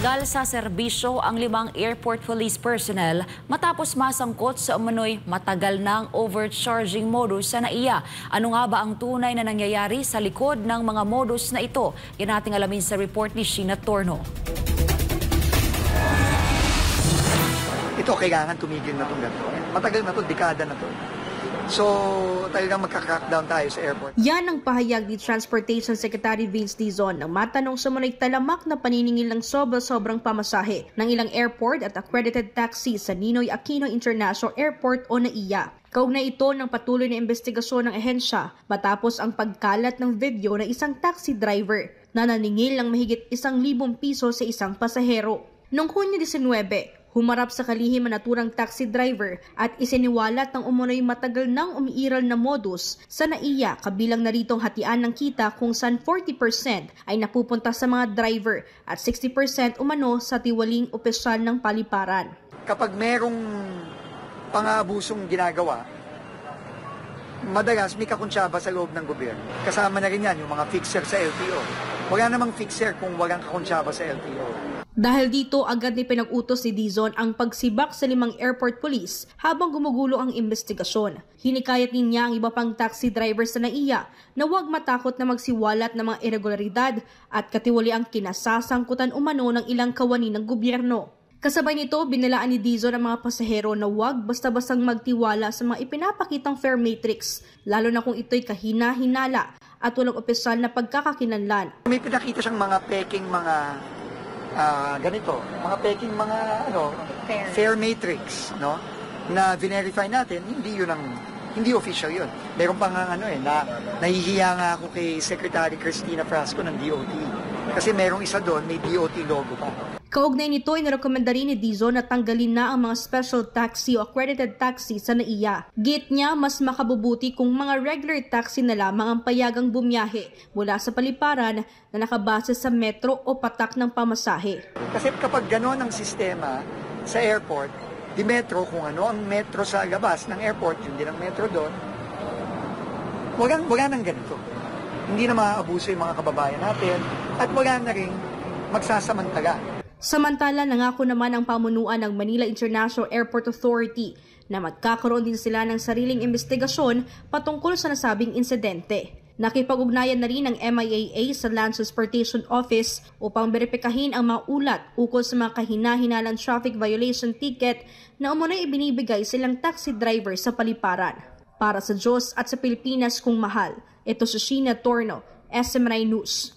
Natanggal sa serbisyo ang 5 airport police personnel matapos masangkot sa umano'y matagal ng overcharging modus sa NAIA. Ano nga ba ang tunay na nangyayari sa likod ng mga modus na ito? Yan nating alamin sa report ni Sheena Torno. Ito kailangan tumigil na itong ganito. Matagal na ito, dekada na ito. So, talagang magka-crackdown tayo sa airport. Yan ang pahayag ni Transportation Secretary Vince Dizon nang matanong sa munay talamak na paniningil ng sobrang pamasahe ng ilang airport at accredited taxi sa Ninoy Aquino International Airport o NAIA. Kaugnay ito ng patuloy na investigasyon ng ehensya matapos ang pagkalat ng video ng isang taxi driver na naningil ng mahigit 1,000 piso sa isang pasahero. Noong Hunyo 19, humarap sa kalihim ang naturang taxi driver at isiniwalat ng umunoy matagal nang umiiral na modus sa NAIA, kabilang naritong hatian ng kita kung saan 40% ay napupunta sa mga driver at 60% umano sa tiwaling opisyal ng paliparan. Kapag merong pang-aabusong ginagawa, madalas may kakuntsaba sa loob ng gobyerno. Kasama na rin yan yung mga fixer sa LTO. Wala namang fixer kung walang kakuntsaba sa LTO. Dahil dito, agad ni pinag-utos ni Dizon ang pagsibak sa 5 airport police habang gumugulo ang investigasyon. Hinikayat niya ang iba pang taxi drivers sa NAIA na huwag matakot na magsiwalat ng mga irregularidad at katiwali ang kinasasangkutan umano ng ilang kawani ng gobyerno. Kasabay nito, binalaan ni Dizon ang mga pasahero na huwag basta-bastang magtiwala sa mga ipinapakitang fare matrix, lalo na kung ito'y kahina-hinala at walang opisyal na pagkakakinlanlan. May pinakita siyang mga peking ganito, mga peking fare matrix, no? Na verify natin, hindi official 'yun. Meron pa nga nahihiya nga ako kay Secretary Cristina Frasco ng DOT. Kasi merong isa doon, may DOT logo pa. Kaugnay nito, inirekomenda rin ni Dizon na tanggalin na ang mga special taxi o accredited taxi sa NAIA. Git niya, mas makabubuti kung mga regular taxi na lamang ang payagang bumiyahe mula sa paliparan na nakabase sa metro o patak ng pamasahe. Kasi kapag gano'n ang sistema sa airport, di metro kung ano ang metro sa labas ng airport, yun din ang metro doon, wala nang ganito. Hindi na maaabuso yung mga kababayan natin at wala na rin magsasamantala. Samantala, nangako naman ang pamunuan ng Manila International Airport Authority na magkakaroon din sila ng sariling investigasyon patungkol sa nasabing insidente. Nakipag-ugnayan na rin ang MIAA sa Land Transportation Office upang beripikahin ang mga ulat ukol sa mga kahina-hinalang traffic violation ticket na umunay ibinibigay silang taxi driver sa paliparan. Para sa Diyos at sa Pilipinas kung mahal, ito si Sheena Torno, SMNI News.